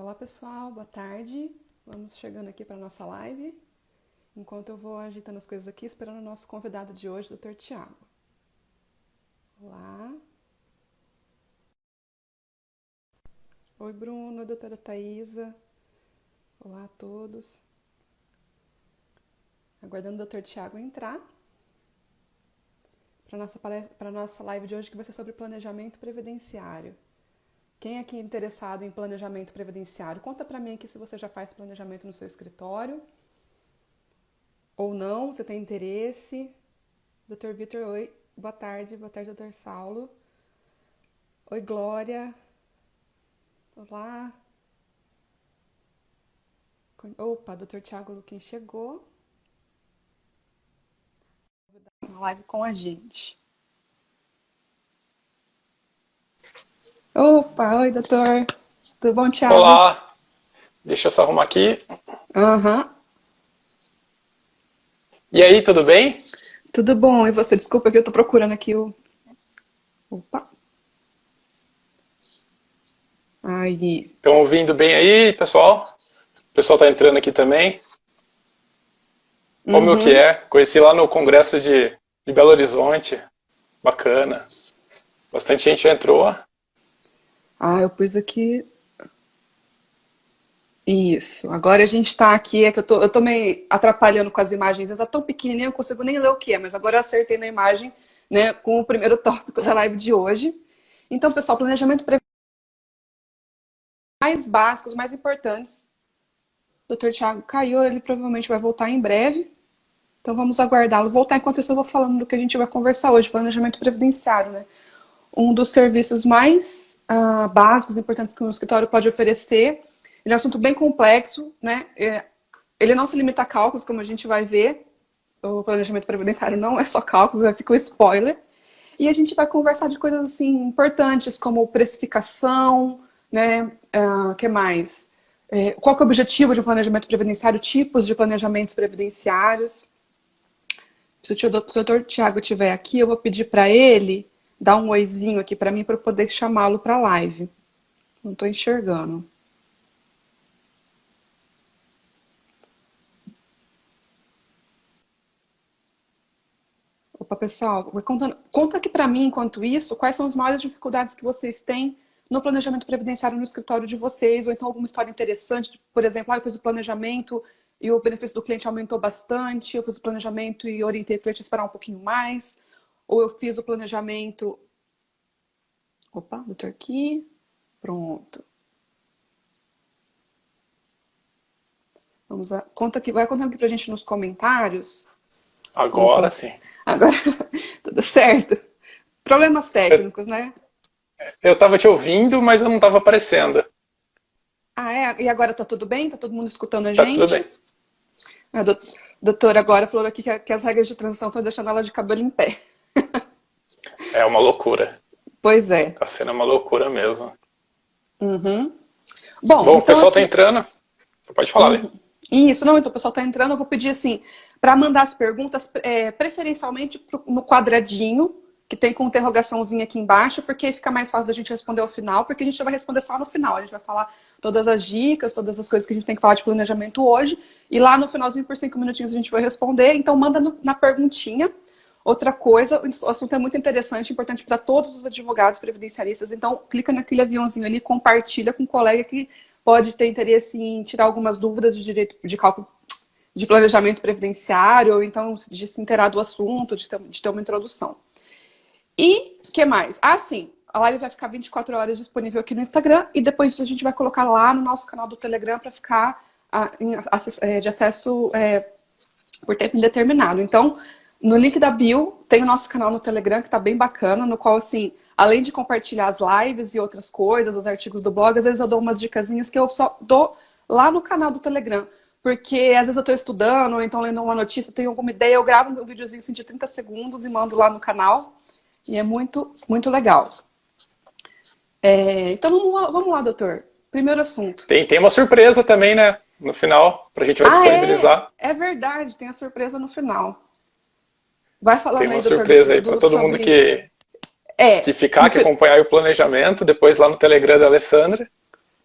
Olá pessoal, boa tarde. Vamos chegando aqui para a nossa live. Enquanto eu vou ajeitando as coisas aqui, esperando o nosso convidado de hoje, Dr. Tiago. Olá. Oi Bruno, doutora Thaisa. Olá a todos. Aguardando o Dr. Tiago entrar para a nossa live de hoje, que vai ser sobre planejamento previdenciário. Quem aqui é interessado em planejamento previdenciário? Conta para mim aqui se você já faz planejamento no seu escritório ou não, você tem interesse. Dr. Vitor, oi, boa tarde, Dr. Saulo. Oi, Glória. Olá. Opa, Dr. Tiago Luquim chegou. Vou dar uma live com a gente. Opa, oi, doutor. Tudo bom, Tiago? Olá, deixa eu só arrumar aqui. Aham. E aí, tudo bem? Tudo bom, e você? Desculpa que eu tô procurando aqui o... Opa. Aí. Estão ouvindo bem aí, pessoal? O pessoal tá entrando aqui também. Como que Uhum. é? Conheci lá no Congresso de Belo Horizonte. Bacana. Bastante gente já entrou. Ah, eu pus aqui. Isso. Agora a gente tá aqui, é que eu tô meio atrapalhando com as imagens. Ela tá tão pequenininha, eu não consigo nem ler o que é, mas agora eu acertei na imagem, né, com o primeiro tópico da live de hoje. Então, pessoal, planejamento mais básicos, mais importantes. O Dr. Tiago caiu, ele provavelmente vai voltar em breve. Então vamos aguardá-lo voltar. Enquanto isso, eu vou falando do que a gente vai conversar hoje, planejamento previdenciário, né? Um dos serviços mais básicos, importantes que um escritório pode oferecer. Ele é um assunto bem complexo, né? Ele não se limita a cálculos, como a gente vai ver. O planejamento previdenciário não é só cálculos, já fica o spoiler. E a gente vai conversar de coisas assim importantes, como precificação, né? Que mais? Qual que é o objetivo de um planejamento previdenciário? Tipos de planejamentos previdenciários. Se o doutor Tiago estiver aqui, eu vou pedir para ele dar um oizinho aqui para mim para eu poder chamá-lo para a live. Não estou enxergando. Opa, pessoal, conta aqui para mim, enquanto isso, quais são as maiores dificuldades que vocês têm no planejamento previdenciário no escritório de vocês, ou então alguma história interessante, por exemplo, eu fiz o planejamento e o benefício do cliente aumentou bastante, eu fiz o planejamento e orientei o cliente a esperar um pouquinho mais, ou eu fiz o planejamento... Opa, doutor aqui, pronto. Vamos vai contando aqui pra gente nos comentários, Agora enquanto... sim. Agora, tudo certo. Problemas Eu, técnicos, né? eu tava te ouvindo, mas eu não tava aparecendo. Ah, é? E agora tá tudo bem? Tá todo mundo escutando a Tá tudo bem. gente? A doutora agora falou aqui que as regras de transição estão deixando ela de cabelo em pé. É uma loucura. Pois é. Tá sendo uma loucura mesmo. Uhum. Bom, Bom, o então pessoal tá aqui... entrando. Você pode falar, Lê. Uhum. Isso, não, então o pessoal tá entrando, eu vou pedir assim, para mandar as perguntas, preferencialmente no quadradinho, que tem com interrogaçãozinha aqui embaixo, porque aí fica mais fácil da gente responder ao final, porque a gente vai responder só no final. A gente vai falar todas as dicas, todas as coisas que a gente tem que falar de planejamento hoje, e lá no finalzinho, por 5 minutinhos, a gente vai responder. Então, manda na perguntinha. Outra coisa, o assunto é muito interessante, importante para todos os advogados previdenciaristas, então clica naquele aviãozinho ali, compartilha com um colega que pode ter interesse em tirar algumas dúvidas de direito de cálculo de planejamento previdenciário, ou então de se inteirar do assunto, de ter uma introdução. E o que mais? Ah, sim, a live vai ficar 24 horas disponível aqui no Instagram e depois disso a gente vai colocar lá no nosso canal do Telegram para ficar de acesso por tempo indeterminado. Então, no link da bio tem o nosso canal no Telegram que está bem bacana, no qual, assim, além de compartilhar as lives e outras coisas, os artigos do blog, às vezes eu dou umas dicasinhas que eu só dou lá no canal do Telegram. Porque às vezes eu estou estudando, ou então lendo uma notícia, tenho alguma ideia, eu gravo um videozinho assim, de 30 segundos e mando lá no canal. E é muito, muito legal. Então vamos lá, doutor. Primeiro assunto. Tem uma surpresa também, né? No final, a gente vai Ah, é? disponibilizar. É verdade, tem a surpresa no final. Vai Tem falando aí, uma doutor, surpresa aí para todo mundo sobre... que É, ficar, que acompanhar o planejamento, depois lá no Telegram da Alessandra.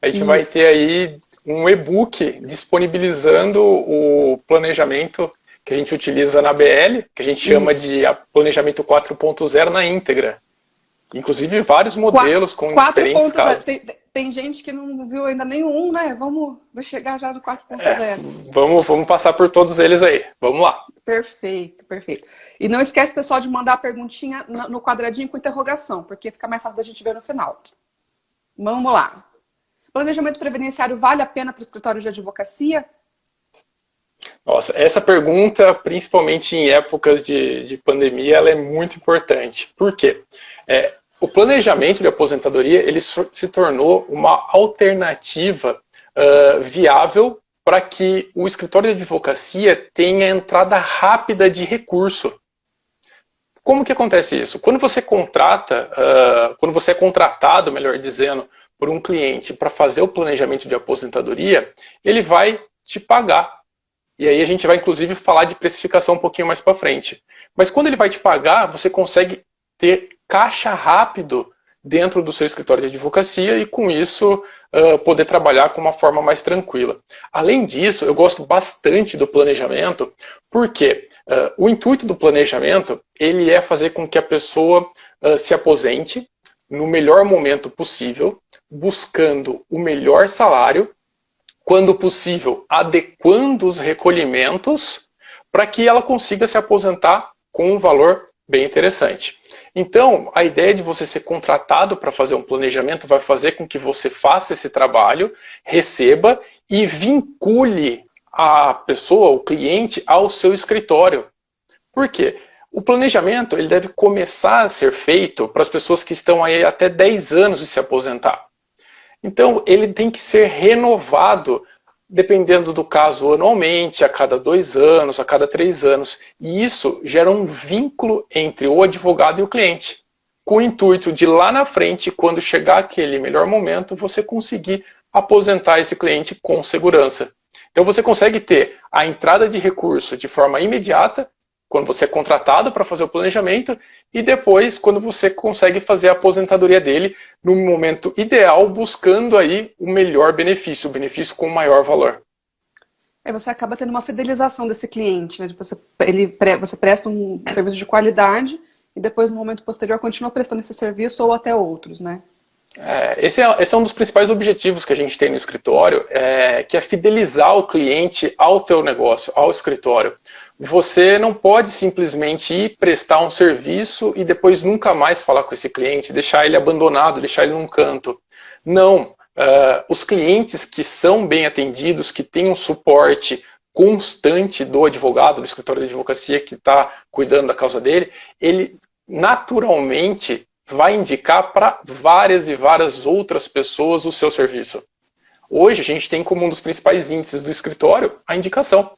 A gente vai ter aí um e-book disponibilizando o planejamento que a gente utiliza na BL, que a gente chama de planejamento 4.0 na íntegra. Inclusive vários modelos com diferentes casos. Tem gente que não viu ainda nenhum, né? Vai chegar já no 4.0. Vamos passar por todos eles aí. Vamos lá. Perfeito, perfeito. E não esquece, pessoal, de mandar a perguntinha no quadradinho com interrogação, porque fica mais fácil da gente ver no final. Vamos lá. Planejamento previdenciário vale a pena para o escritório de advocacia? Nossa, essa pergunta, principalmente em épocas de pandemia, ela é muito importante. Por quê? O planejamento de aposentadoria ele se tornou uma alternativa viável para que o escritório de advocacia tenha entrada rápida de recurso. Como que acontece isso? Quando você contrata, quando você é contratado, melhor dizendo, por um cliente para fazer o planejamento de aposentadoria, ele vai te pagar. E aí a gente vai, inclusive, falar de precificação um pouquinho mais para frente. Mas quando ele vai te pagar, você consegue ter caixa rápido dentro do seu escritório de advocacia e, com isso, poder trabalhar com uma forma mais tranquila. Além disso, eu gosto bastante do planejamento, porque o intuito do planejamento ele é fazer com que a pessoa se aposente no melhor momento possível, buscando o melhor salário, quando possível, adequando os recolhimentos para que ela consiga se aposentar com um valor bem interessante. Então, a ideia de você ser contratado para fazer um planejamento vai fazer com que você faça esse trabalho, receba e vincule a pessoa, o cliente, ao seu escritório. Por quê? O planejamento ele deve começar a ser feito para as pessoas que estão aí até 10 anos de se aposentar. Então, ele tem que ser renovado, dependendo do caso, anualmente, a cada 2 anos, a cada 3 anos. E isso gera um vínculo entre o advogado e o cliente, com o intuito de lá na frente, quando chegar aquele melhor momento, você conseguir aposentar esse cliente com segurança. Então, você consegue ter a entrada de recurso de forma imediata, quando você é contratado para fazer o planejamento, e depois quando você consegue fazer a aposentadoria dele no momento ideal, buscando aí o melhor benefício, o benefício com maior valor. Você acaba tendo uma fidelização desse cliente, né? Você presta um serviço de qualidade e depois no momento posterior continua prestando esse serviço ou até outros, né? Esse é um dos principais objetivos que a gente tem no escritório, que é fidelizar o cliente ao teu negócio, ao escritório. Você não pode simplesmente ir prestar um serviço e depois nunca mais falar com esse cliente, deixar ele abandonado, deixar ele num canto. Não. Os clientes que são bem atendidos, que têm um suporte constante do advogado, do escritório de advocacia que está cuidando da causa dele, ele naturalmente vai indicar para várias e várias outras pessoas o seu serviço. Hoje a gente tem como um dos principais índices do escritório a indicação.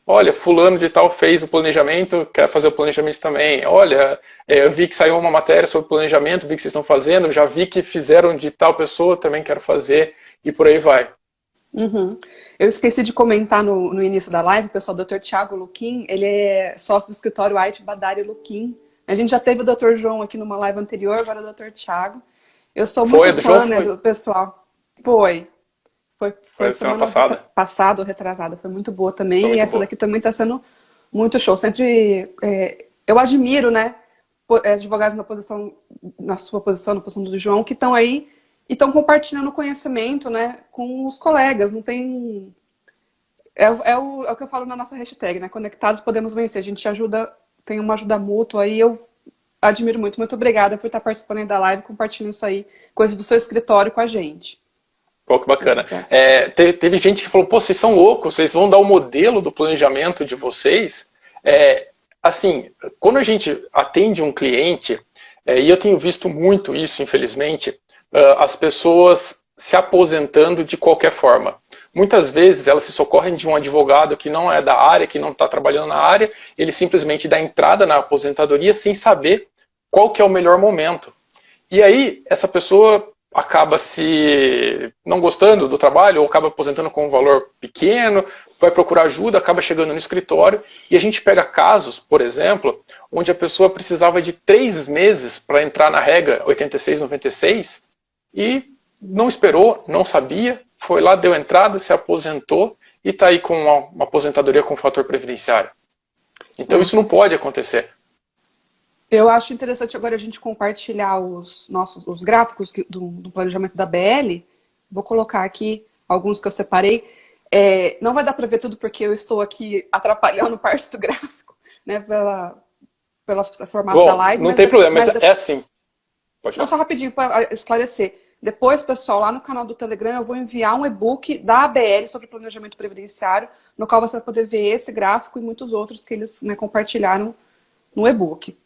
Olha, fulano de tal fez o planejamento, quer fazer o planejamento também. Olha, eu vi que saiu uma matéria sobre planejamento, vi que vocês estão fazendo, já vi que fizeram de tal pessoa, também quero fazer, e por aí vai. Uhum. Eu esqueci de comentar no início da live, o pessoal, o Dr. Thiago Luquim, ele é sócio do escritório White Badari Luquim. A gente já teve o Dr. João aqui numa live anterior, agora o Dr. Thiago. Eu sou muito fã, né, do pessoal. Foi semana passada ou retrasada. Foi muito boa também. E essa daqui também está sendo muito show. Sempre eu admiro, né, advogados na sua posição, na posição do João, que estão aí e estão compartilhando conhecimento, né, com os colegas. Não tem... É o que eu falo na nossa hashtag, né? Conectados podemos vencer. A gente ajuda... Tem uma ajuda mútua aí, eu admiro muito. Muito obrigada por estar participando aí da live, compartilhando isso aí, coisas do seu escritório com a gente. Pô, que bacana. Teve gente que falou, pô, vocês são loucos, vocês vão dar o modelo do planejamento de vocês? Assim, quando a gente atende um cliente, e eu tenho visto muito isso, infelizmente, as pessoas se aposentando de qualquer forma. Muitas vezes elas se socorrem de um advogado que não é da área, que não está trabalhando na área, ele simplesmente dá entrada na aposentadoria sem saber qual que é o melhor momento. E aí essa pessoa acaba se não gostando do trabalho, ou acaba aposentando com um valor pequeno, vai procurar ajuda, acaba chegando no escritório, e a gente pega casos, por exemplo, onde a pessoa precisava de 3 meses para entrar na regra 86-96, e não esperou, não sabia, foi lá, deu entrada, se aposentou e está aí com uma aposentadoria com fator previdenciário. Então isso não pode acontecer. Eu acho interessante agora a gente compartilhar os gráficos do planejamento da BL. Vou colocar aqui alguns que eu separei. Não vai dar para ver tudo porque eu estou aqui atrapalhando parte do gráfico, né, pela formato da live. Não tem problema, mas é assim. Pode falar. Não, só rapidinho para esclarecer. Depois, pessoal, lá no canal do Telegram eu vou enviar um e-book da ABL sobre planejamento previdenciário, no qual você vai poder ver esse gráfico e muitos outros que eles, né, compartilharam no e-book.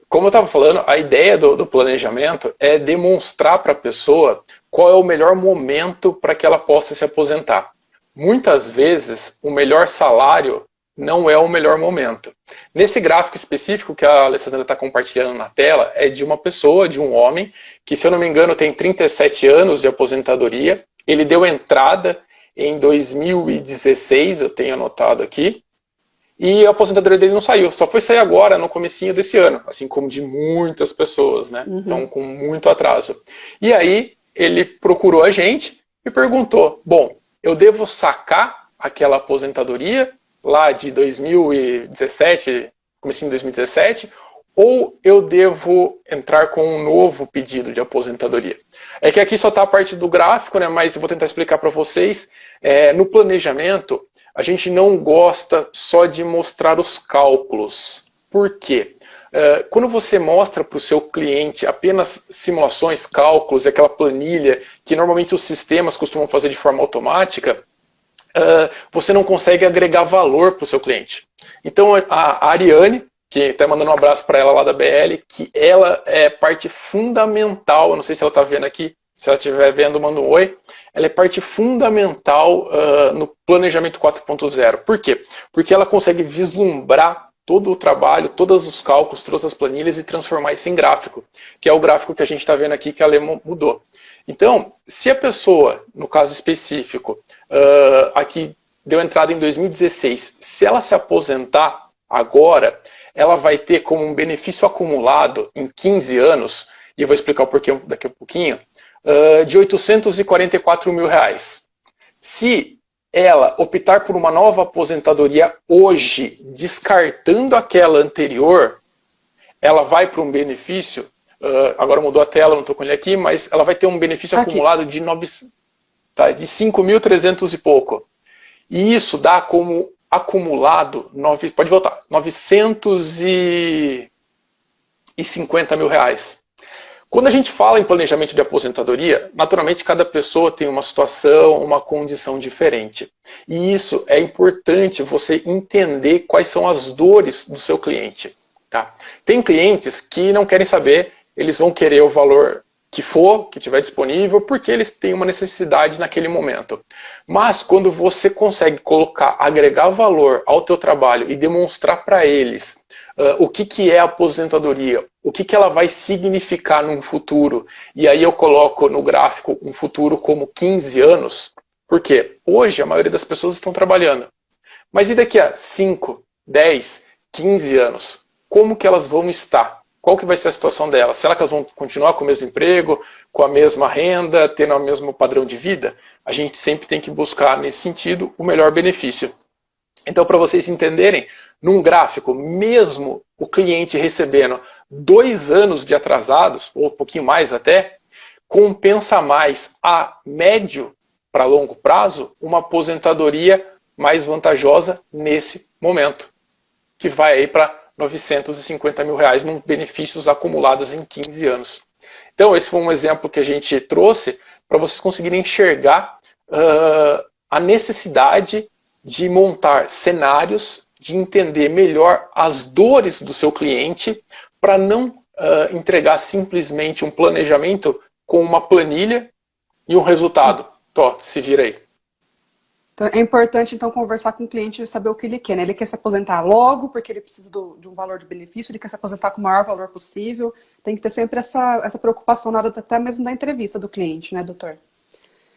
Como eu estava falando, a ideia do planejamento é demonstrar para a pessoa qual é o melhor momento para que ela possa se aposentar. Muitas vezes, o melhor salário não é o melhor momento. Nesse gráfico específico que a Alessandra está compartilhando na tela, é de uma pessoa, de um homem, que, se eu não me engano, tem 37 anos de aposentadoria. Ele deu entrada em 2016, eu tenho anotado aqui, e a aposentadoria dele não saiu, só foi sair agora, no comecinho desse ano, assim como de muitas pessoas, né? Então, com muito atraso. E aí, ele procurou a gente e perguntou, bom, eu devo sacar aquela aposentadoria lá de 2017, comecinho de 2017, ou eu devo entrar com um novo pedido de aposentadoria? É que aqui só está a parte do gráfico, né? Mas eu vou tentar explicar para vocês. No planejamento, a gente não gosta só de mostrar os cálculos. Por quê? Quando você mostra para o seu cliente apenas simulações, cálculos, aquela planilha que normalmente os sistemas costumam fazer de forma automática, você não consegue agregar valor para o seu cliente. Então a Ariane, que está mandando um abraço para ela lá da BL, que ela é parte fundamental, eu não sei se ela está vendo aqui, se ela estiver vendo, manda um oi. Ela é parte fundamental no planejamento 4.0. Por quê? Porque ela consegue vislumbrar todo o trabalho, todos os cálculos, todas as planilhas e transformar isso em gráfico, que é o gráfico que a gente está vendo aqui que a Lê mudou. Então, se a pessoa, no caso específico, aqui deu entrada em 2016, se ela se aposentar agora, ela vai ter como um benefício acumulado em 15 anos, e eu vou explicar o porquê daqui a pouquinho, de R$844 mil. Se ela optar por uma nova aposentadoria hoje, descartando aquela anterior, ela vai para um benefício, agora mudou a tela, não estou com ele aqui, mas ela vai ter um benefício acumulado de 5.300 e pouco. E isso dá como acumulado, pode voltar, R$950 mil. Quando a gente fala em planejamento de aposentadoria, naturalmente cada pessoa tem uma situação, uma condição diferente. E isso é importante você entender quais são as dores do seu cliente. Tá? Tem clientes que não querem saber, eles vão querer o valor que for, que tiver disponível, porque eles têm uma necessidade naquele momento. Mas quando você consegue agregar valor ao teu trabalho e demonstrar para eles o que é a aposentadoria, o que ela vai significar num futuro, e aí eu coloco no gráfico um futuro como 15 anos, porque hoje a maioria das pessoas estão trabalhando. Mas e daqui a 5, 10, 15 anos? Como que elas vão estar? Qual que vai ser a situação delas? Será que elas vão continuar com o mesmo emprego, com a mesma renda, tendo o mesmo padrão de vida? A gente sempre tem que buscar, nesse sentido, o melhor benefício. Então, para vocês entenderem, num gráfico, mesmo o cliente recebendo 2 anos de atrasados, ou um pouquinho mais até, compensa mais a médio para longo prazo uma aposentadoria mais vantajosa nesse momento, que vai aí para R$950 mil num benefícios acumulados em 15 anos. Então, esse foi um exemplo que a gente trouxe para vocês conseguirem enxergar a necessidade de montar cenários, de entender melhor as dores do seu cliente, para não entregar simplesmente um planejamento com uma planilha e um resultado. Se vira aí. Então, é importante, então, conversar com o cliente e saber o que ele quer, né? Ele quer se aposentar logo, porque ele precisa de um valor de benefício, ele quer se aposentar com o maior valor possível. Tem que ter sempre essa preocupação na hora até mesmo da entrevista do cliente, né, doutor?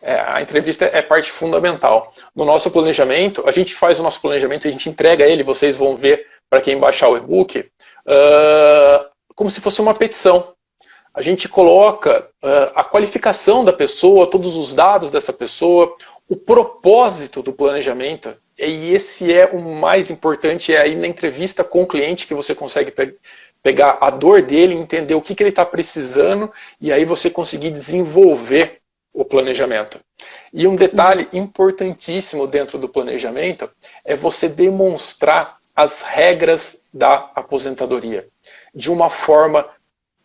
A entrevista é parte fundamental. No nosso planejamento, a gente faz o nosso planejamento, a gente entrega ele, vocês vão ver, para quem baixar o e-book, como se fosse uma petição. A gente coloca a qualificação da pessoa, todos os dados dessa pessoa, o propósito do planejamento, e esse é o mais importante, é aí na entrevista com o cliente que você consegue pegar a dor dele, entender o que ele está precisando, e aí você conseguir desenvolver o planejamento. E um detalhe importantíssimo dentro do planejamento é você demonstrar as regras da aposentadoria de uma forma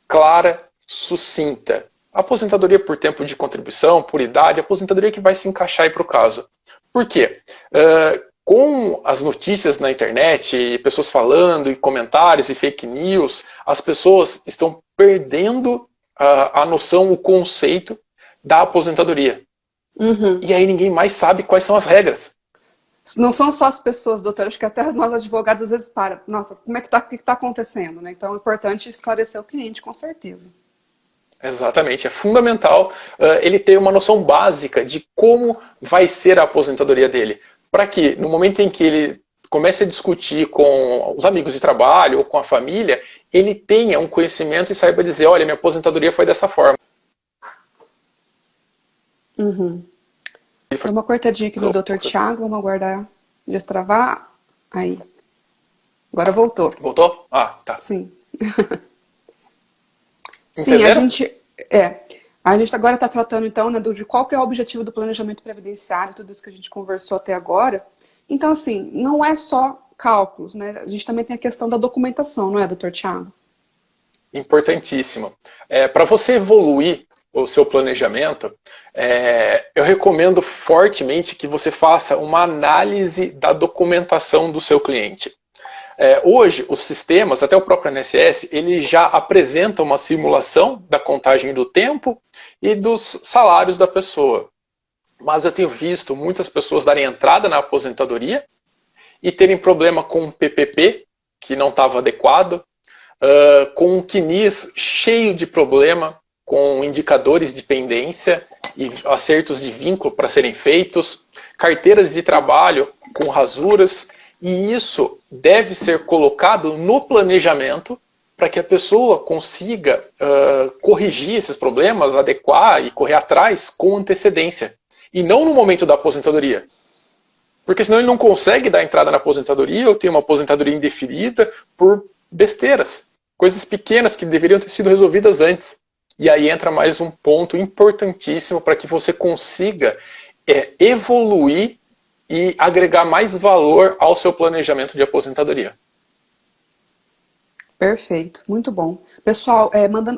clara, sucinta. Aposentadoria por tempo de contribuição, por idade, aposentadoria que vai se encaixar aí para o caso. Por quê? Com as notícias na internet, pessoas falando, e comentários, e fake news, as pessoas estão perdendo a noção, o conceito da aposentadoria. E aí ninguém mais sabe quais são as regras. Não são só as pessoas, doutor, acho que até nós advogados às vezes param. Nossa, como é que tá, o que está acontecendo, né? Então é importante esclarecer o cliente, com certeza. Exatamente, é fundamental ele ter uma noção básica de como vai ser a aposentadoria dele. Para que, no momento em que ele comece a discutir com os amigos de trabalho ou com a família, ele tenha um conhecimento e saiba dizer, olha, minha aposentadoria foi dessa forma. Foi uma cortadinha aqui do Dr. Thiago, vamos aguardar destravar. Aí. Agora voltou. Voltou? Ah, tá. Sim. Entenderam? Sim, a gente agora está tratando então, né, de qual que é o objetivo do planejamento previdenciário, tudo isso que a gente conversou até agora. Então, assim, não é só cálculos, né? A gente também tem a questão da documentação, não é, doutor Thiago? Importantíssimo. Para você evoluir o seu planejamento, eu recomendo fortemente que você faça uma análise da documentação do seu cliente. Hoje, os sistemas, até o próprio INSS, ele já apresenta uma simulação da contagem do tempo e dos salários da pessoa. Mas eu tenho visto muitas pessoas darem entrada na aposentadoria e terem problema com o PPP, que não estava adequado, com o CNIS cheio de problema, com indicadores de pendência e acertos de vínculo para serem feitos, carteiras de trabalho com rasuras, e isso deve ser colocado no planejamento para que a pessoa consiga corrigir esses problemas, adequar e correr atrás com antecedência. E não no momento da aposentadoria. Porque senão ele não consegue dar entrada na aposentadoria ou tem uma aposentadoria indeferida por besteiras. Coisas pequenas que deveriam ter sido resolvidas antes. E aí entra mais um ponto importantíssimo para que você consiga evoluir e agregar mais valor ao seu planejamento de aposentadoria. Perfeito, muito bom. Pessoal,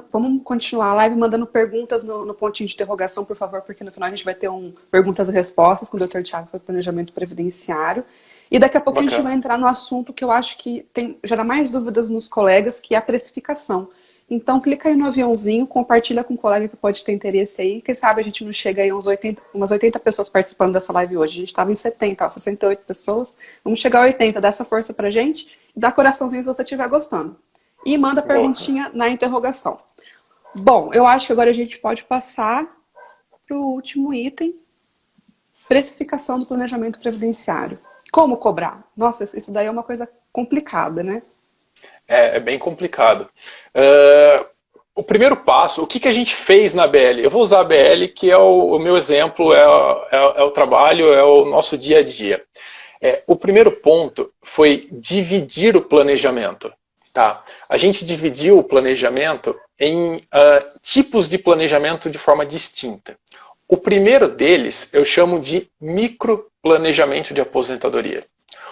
vamos continuar a live mandando perguntas no pontinho de interrogação, por favor, porque no final a gente vai ter perguntas e respostas com o Dr. Thiago sobre planejamento previdenciário. E daqui a pouco a gente vai entrar no assunto que eu acho que gera mais dúvidas nos colegas, que é a precificação. Então, clica aí no aviãozinho, compartilha com um colega que pode ter interesse aí. Quem sabe a gente não chega aí umas 80 pessoas participando dessa live hoje. A gente estava em 70, 68 pessoas. Vamos chegar a 80, dá essa força pra gente. E dá coraçãozinho se você estiver gostando. E manda perguntinha na interrogação. Bom, eu acho que agora a gente pode passar para o último item. Precificação do planejamento previdenciário. Como cobrar? Nossa, isso daí é uma coisa complicada, né? É bem complicado. O primeiro passo, o que a gente fez na BL? Eu vou usar a BL, que é o meu exemplo, é o trabalho, é o nosso dia a dia. O primeiro ponto foi dividir o planejamento. Tá? A gente dividiu o planejamento em tipos de planejamento de forma distinta. O primeiro deles eu chamo de microplanejamento de aposentadoria.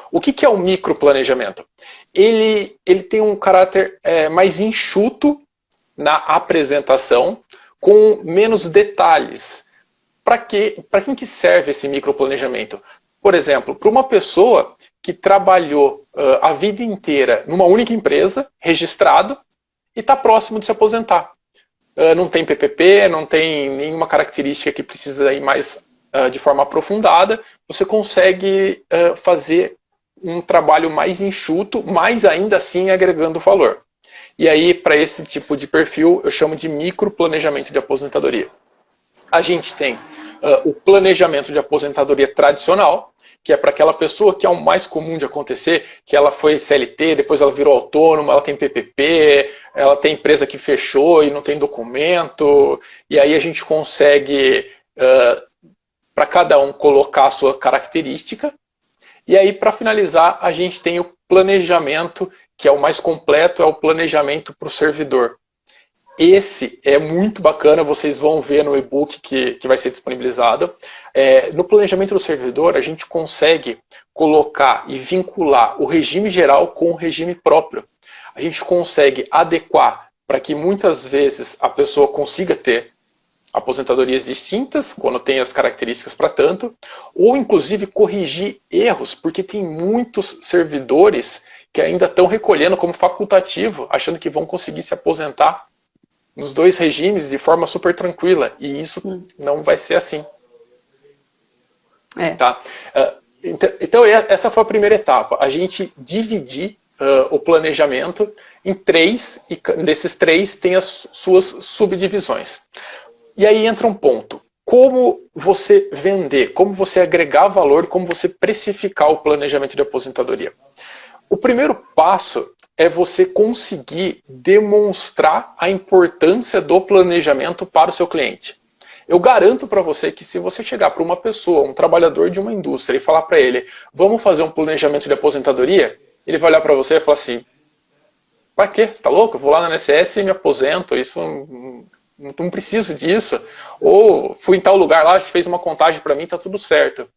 O que é o microplanejamento? Ele tem um caráter mais enxuto na apresentação, com menos detalhes. Para quem que serve esse microplanejamento? Por exemplo, para uma pessoa que trabalhou a vida inteira numa única empresa, registrado, e está próximo de se aposentar. Não tem PPP, não tem nenhuma característica que precisa ir mais de forma aprofundada, você consegue fazer um trabalho mais enxuto, mas ainda assim agregando valor. E aí, para esse tipo de perfil, eu chamo de microplanejamento de aposentadoria. A gente tem o planejamento de aposentadoria tradicional, que é para aquela pessoa que é o mais comum de acontecer, que ela foi CLT, depois ela virou autônoma, ela tem PPP, ela tem empresa que fechou e não tem documento, e aí a gente consegue, para cada um, colocar a sua característica. E aí, para finalizar, a gente tem o planejamento, que é o mais completo, é o planejamento para o servidor. Esse é muito bacana, vocês vão ver no e-book que vai ser disponibilizado. No planejamento do servidor, a gente consegue colocar e vincular o regime geral com o regime próprio. A gente consegue adequar para que muitas vezes a pessoa consiga ter aposentadorias distintas, quando tem as características para tanto, ou inclusive corrigir erros, porque tem muitos servidores que ainda estão recolhendo como facultativo, achando que vão conseguir se aposentar nos dois regimes de forma super tranquila, e isso não vai ser assim. Tá? Então essa foi a primeira etapa, a gente dividir o planejamento em 3, e desses 3 tem as suas subdivisões. E aí entra um ponto, como você vender, como você agregar valor, como você precificar o planejamento de aposentadoria. O primeiro passo é você conseguir demonstrar a importância do planejamento para o seu cliente. Eu garanto para você que se você chegar para uma pessoa, um trabalhador de uma indústria, e falar para ele, vamos fazer um planejamento de aposentadoria, ele vai olhar para você e falar assim, para quê? Você está louco? Eu vou lá na INSS e me aposento, isso não preciso disso. Ou fui em tal lugar lá, fez uma contagem para mim, está tudo certo.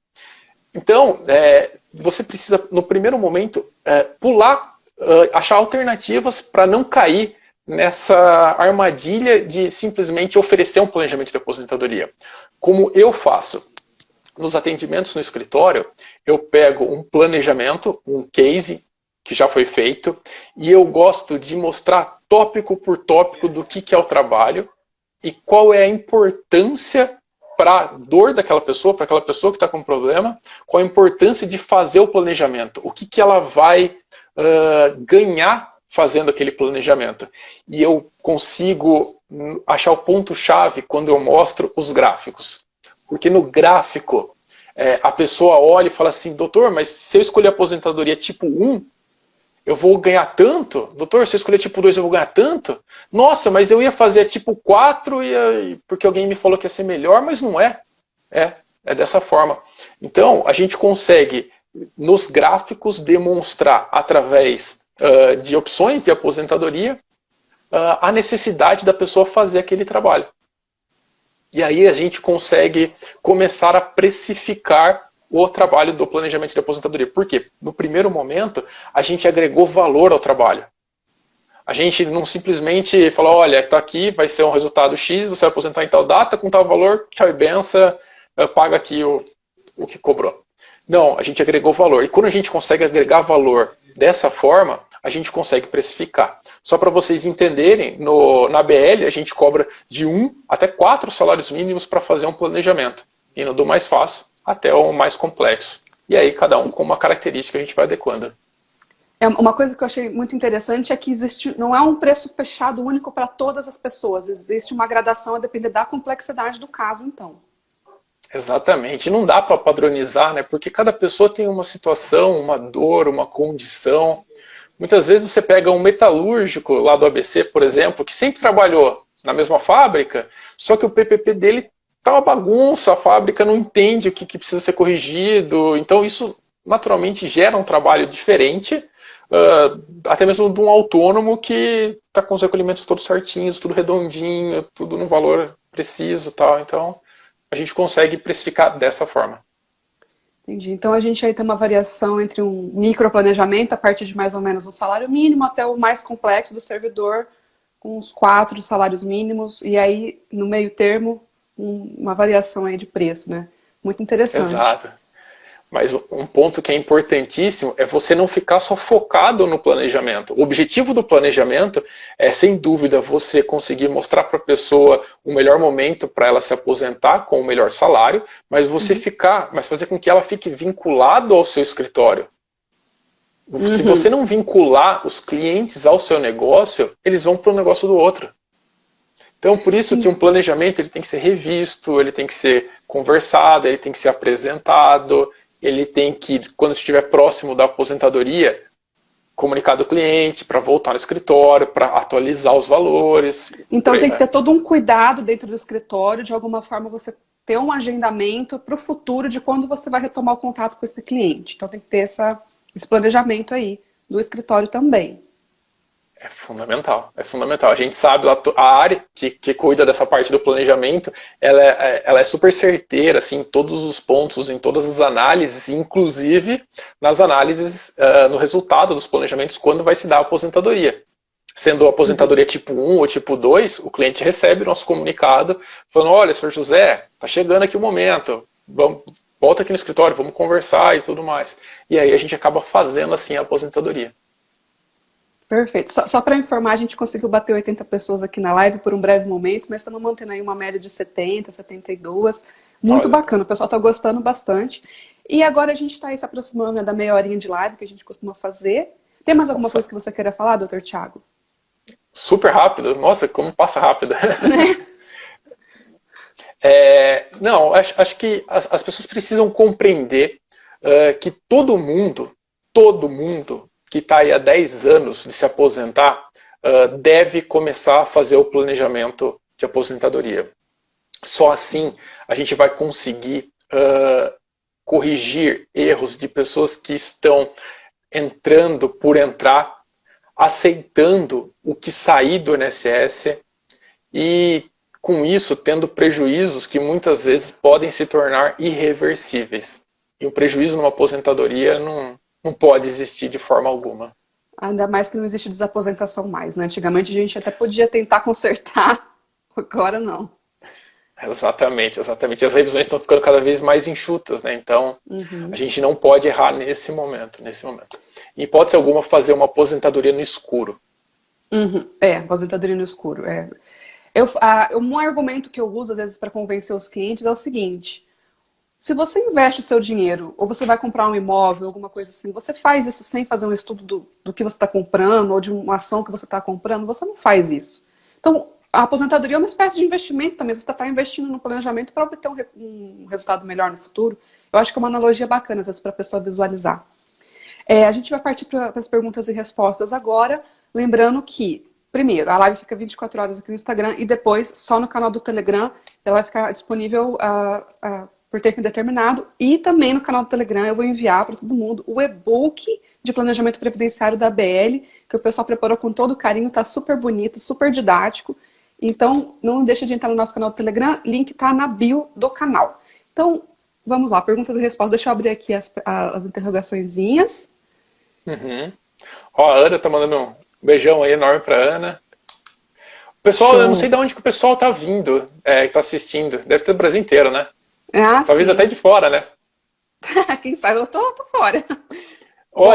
Então, você precisa, no primeiro momento, pular, achar alternativas para não cair nessa armadilha de simplesmente oferecer um planejamento de aposentadoria. Como eu faço? Nos atendimentos no escritório, eu pego um planejamento, um case que já foi feito, e eu gosto de mostrar tópico por tópico do que é o trabalho e qual é a importância para a dor daquela pessoa, para aquela pessoa que está com problema, qual a importância de fazer o planejamento, o que ela vai ganhar fazendo aquele planejamento. E eu consigo achar o ponto-chave quando eu mostro os gráficos. Porque no gráfico, a pessoa olha e fala assim, doutor, mas se eu escolher aposentadoria tipo 1, eu vou ganhar tanto? Doutor, se eu escolher tipo 2, eu vou ganhar tanto? Nossa, mas eu ia fazer tipo 4 porque alguém me falou que ia ser melhor, mas não é. É dessa forma. Então, a gente consegue, nos gráficos, demonstrar, através de opções de aposentadoria, a necessidade da pessoa fazer aquele trabalho. E aí a gente consegue começar a precificar o trabalho do planejamento de aposentadoria. Por quê? No primeiro momento, a gente agregou valor ao trabalho. A gente não simplesmente falou, olha, está aqui, vai ser um resultado X, você vai aposentar em tal data, com tal valor, tchau e benção, paga aqui o que cobrou. Não, a gente agregou valor. E quando a gente consegue agregar valor dessa forma, a gente consegue precificar. Só para vocês entenderem, na BL a gente cobra de 1 até 4 salários mínimos para fazer um planejamento. Indo do mais fácil até o mais complexo. E aí cada um com uma característica a gente vai adequando. Uma coisa que eu achei muito interessante é que não é um preço fechado único para todas as pessoas. Existe uma gradação a depender da complexidade do caso, então. Exatamente. Não dá para padronizar, né? Porque cada pessoa tem uma situação, uma dor, uma condição. Muitas vezes você pega um metalúrgico lá do ABC, por exemplo, que sempre trabalhou na mesma fábrica, só que o PPP dele tá uma bagunça, a fábrica não entende o que precisa ser corrigido. Então isso naturalmente gera um trabalho diferente, até mesmo de um autônomo que está com os recolhimentos todos certinhos, tudo redondinho, tudo num valor preciso, tal. Então a gente consegue precificar dessa forma. Entendi. Então a gente aí tem uma variação entre um microplanejamento a partir de mais ou menos um salário mínimo até o mais complexo do servidor, com uns 4 salários mínimos, e aí no meio termo uma variação aí de preço, né? Muito interessante. Exato. Mas um ponto que é importantíssimo é você não ficar só focado no planejamento. O objetivo do planejamento é, sem dúvida, você conseguir mostrar para a pessoa o melhor momento para ela se aposentar com o melhor salário, mas você fazer com que ela fique vinculado ao seu escritório. Se você não vincular os clientes ao seu negócio, eles vão para o negócio do outro. Então, por isso que um planejamento ele tem que ser revisto, ele tem que ser conversado, ele tem que ser apresentado. ele tem que, quando estiver próximo da aposentadoria, comunicar do cliente para voltar no escritório, para atualizar os valores. Então tem que ter todo um cuidado dentro do escritório, de alguma forma você ter um agendamento para o futuro de quando você vai retomar o contato com esse cliente. Então tem que ter esse planejamento aí do escritório também. É fundamental, é fundamental. A gente sabe, a área que cuida dessa parte do planejamento, ela é super certeira assim, em todos os pontos, em todas as análises, inclusive nas análises, no resultado dos planejamentos, quando vai se dar a aposentadoria. Sendo a aposentadoria tipo 1 ou tipo 2, o cliente recebe o nosso comunicado, falando, olha, senhor José, está chegando aqui o momento, volta aqui no escritório, vamos conversar e tudo mais. E aí a gente acaba fazendo assim a aposentadoria. Perfeito. Só para informar, a gente conseguiu bater 80 pessoas aqui na live por um breve momento, mas estamos mantendo aí uma média de 70, 72. Muito bacana, o pessoal está gostando bastante. E agora a gente está aí se aproximando, né, da meia horinha de live que a gente costuma fazer. Tem mais alguma coisa que você queira falar, doutor Thiago? Super rápido. Nossa, como passa rápido. Não, acho que as pessoas precisam compreender que todo mundo que está aí há 10 anos de se aposentar, deve começar a fazer o planejamento de aposentadoria. Só assim a gente vai conseguir corrigir erros de pessoas que estão entrando por entrar, aceitando o que sair do INSS e, com isso, tendo prejuízos que muitas vezes podem se tornar irreversíveis. E o prejuízo numa aposentadoria não pode existir de forma alguma. Ainda mais que não existe desaposentação mais, né? Antigamente a gente até podia tentar consertar, agora não. Exatamente. As revisões estão ficando cada vez mais enxutas, né? Então, a gente não pode errar nesse momento. Em hipótese alguma, fazer uma aposentadoria no escuro. Aposentadoria no escuro. Um argumento que eu uso, às vezes, para convencer os clientes é o seguinte: se você investe o seu dinheiro, ou você vai comprar um imóvel, alguma coisa assim, você faz isso sem fazer um estudo do que você está comprando, ou de uma ação que você está comprando, você não faz isso. Então, a aposentadoria é uma espécie de investimento também, você está investindo no planejamento para obter um resultado melhor no futuro. Eu acho que é uma analogia bacana, às vezes, para a pessoa visualizar. A gente vai partir para as perguntas e respostas agora, lembrando que, primeiro, a live fica 24 horas aqui no Instagram, e depois, só no canal do Telegram, ela vai ficar disponível por tempo indeterminado, e também no canal do Telegram eu vou enviar para todo mundo o e-book de planejamento previdenciário da ABL, que o pessoal preparou com todo carinho, está super bonito, super didático. Então, não deixa de entrar no nosso canal do Telegram, link está na bio do canal. Então, vamos lá, perguntas e respostas. Deixa eu abrir aqui as interrogaçõezinhas. Ó, a Ana tá mandando um beijão aí enorme para Ana. O pessoal, eu não sei de onde que o pessoal tá vindo, que tá assistindo. Deve ter do Brasil inteiro, né? Talvez sim. até de fora, né? Quem sabe eu tô fora.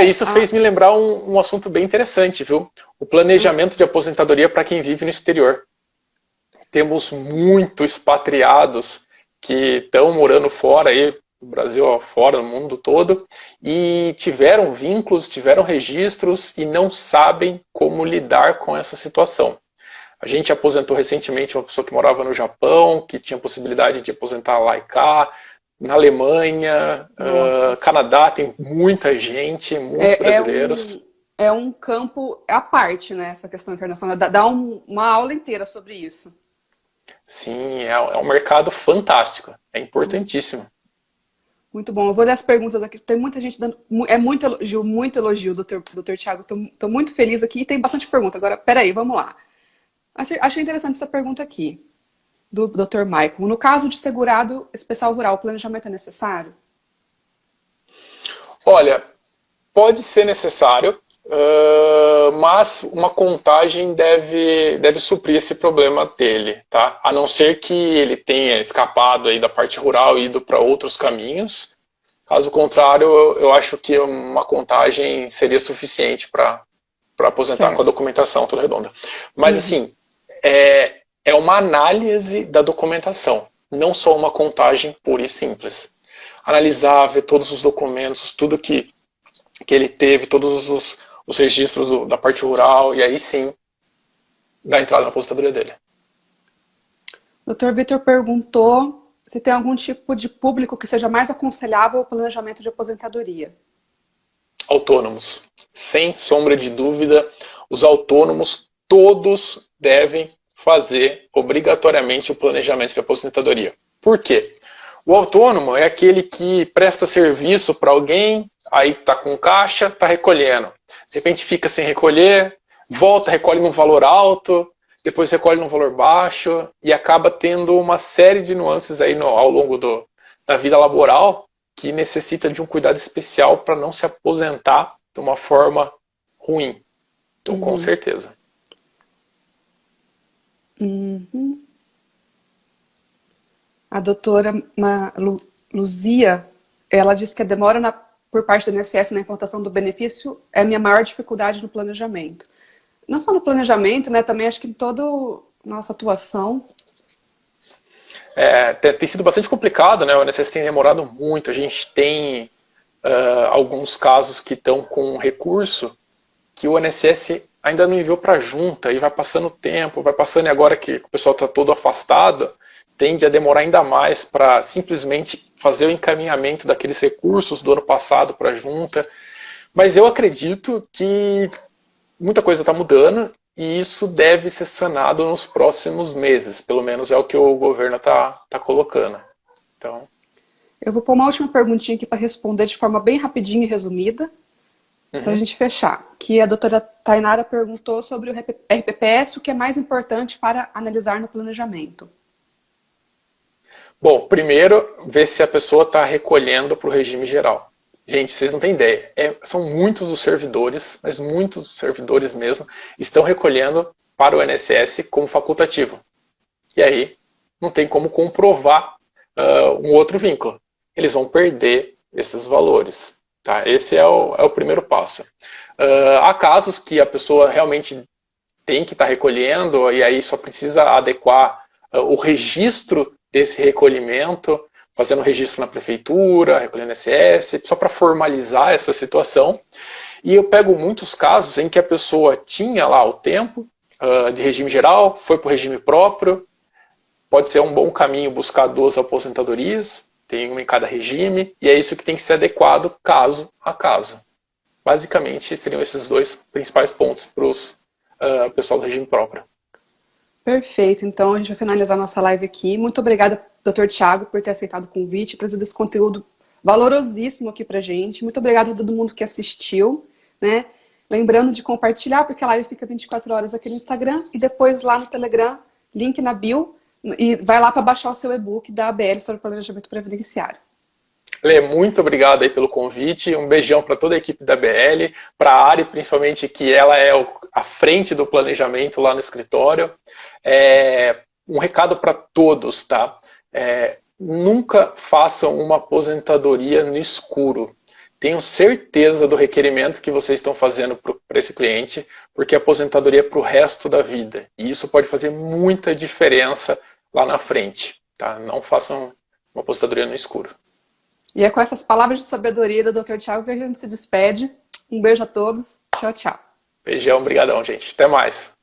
Isso fez me lembrar um assunto bem interessante, viu? O planejamento de aposentadoria para quem vive no exterior. Temos muitos expatriados que estão morando fora, aí, no Brasil fora, no mundo todo, e tiveram vínculos, tiveram registros e não sabem como lidar com essa situação. A gente aposentou recentemente uma pessoa que morava no Japão, que tinha possibilidade de aposentar lá e cá. Na Alemanha, Canadá, tem muita gente, muitos brasileiros. É um campo à parte, né, essa questão internacional. Dá uma aula inteira sobre isso. Sim, é um mercado fantástico. É importantíssimo. Muito bom. Eu vou ler as perguntas aqui. Tem muita gente dando... É muito elogio, doutor Thiago. Estou muito feliz aqui e tem bastante pergunta. Agora, peraí, vamos lá. Achei interessante essa pergunta aqui, do Dr. Michael. No caso de segurado especial rural, o planejamento é necessário? Olha, pode ser necessário, mas uma contagem deve suprir esse problema dele, tá? A não ser que ele tenha escapado aí da parte rural e ido para outros caminhos. Caso contrário, eu acho que uma contagem seria suficiente para aposentar com a documentação toda redonda. Mas assim, é uma análise da documentação, não só uma contagem pura e simples. Analisar, ver todos os documentos, tudo que ele teve, todos os registros da parte rural, e aí sim, dar entrada na aposentadoria dele. Dr. Vitor perguntou se tem algum tipo de público que seja mais aconselhável ao planejamento de aposentadoria. Autônomos. Sem sombra de dúvida, os autônomos todos devem fazer obrigatoriamente o planejamento de aposentadoria. Por quê? O autônomo é aquele que presta serviço para alguém, aí está com caixa, está recolhendo. De repente fica sem recolher, volta, recolhe num valor alto, depois recolhe num valor baixo e acaba tendo uma série de nuances aí ao longo da vida laboral que necessita de um cuidado especial para não se aposentar de uma forma ruim. Então, com certeza. A doutora Luzia, ela disse que a demora por parte do INSS na implantação do benefício é a minha maior dificuldade no planejamento. Não só no planejamento, né? Também acho que em toda a nossa atuação. Tem sido bastante complicado, né? O INSS tem demorado muito. A gente tem alguns casos que estão com recurso que o INSS ainda não enviou para a junta e vai passando o tempo, vai passando, e agora que o pessoal está todo afastado, tende a demorar ainda mais para simplesmente fazer o encaminhamento daqueles recursos do ano passado para a junta. Mas eu acredito que muita coisa está mudando e isso deve ser sanado nos próximos meses. Pelo menos é o que o governo está colocando. Então... Eu vou pôr uma última perguntinha aqui para responder de forma bem rapidinha e resumida, para a gente fechar. Que a doutora Tainara perguntou sobre o RPPS, o que é mais importante para analisar no planejamento. Bom, primeiro, ver se a pessoa está recolhendo para o regime geral. Gente, vocês não têm ideia. São muitos os servidores, mas muitos servidores mesmo, estão recolhendo para o INSS como facultativo. E aí, não tem como comprovar um outro vínculo. Eles vão perder esses valores. Tá? Esse é o primeiro passo. Há casos que a pessoa realmente tem que estar recolhendo, e aí só precisa adequar o registro desse recolhimento, fazendo registro na prefeitura, recolhendo INSS, só para formalizar essa situação. E eu pego muitos casos em que a pessoa tinha lá o tempo de regime geral, foi para o regime próprio, pode ser um bom caminho buscar 2 aposentadorias, tem uma em cada regime, e é isso que tem que ser adequado caso a caso. Basicamente, seriam esses 2 principais pontos para o pessoal do regime próprio. Perfeito, então a gente vai finalizar nossa live aqui. Muito obrigada, Dr. Thiago, por ter aceitado o convite, trazido esse conteúdo valorosíssimo aqui pra gente. Muito obrigada a todo mundo que assistiu, né? Lembrando de compartilhar, porque a live fica 24 horas aqui no Instagram e depois lá no Telegram, link na bio, e vai lá para baixar o seu e-book da ABL sobre o planejamento previdenciário. Lê, muito obrigado aí pelo convite, um beijão para toda a equipe da BL, para a Ari principalmente, que ela é a frente do planejamento lá no escritório. Um recado para todos, tá? Nunca façam uma aposentadoria no escuro. Tenham certeza do requerimento que vocês estão fazendo para esse cliente, porque a aposentadoria é para o resto da vida. E isso pode fazer muita diferença lá na frente. Tá? Não façam uma aposentadoria no escuro. E é com essas palavras de sabedoria do Dr. Thiago que a gente se despede. Um beijo a todos. Tchau, tchau. Beijão, brigadão, gente. Até mais.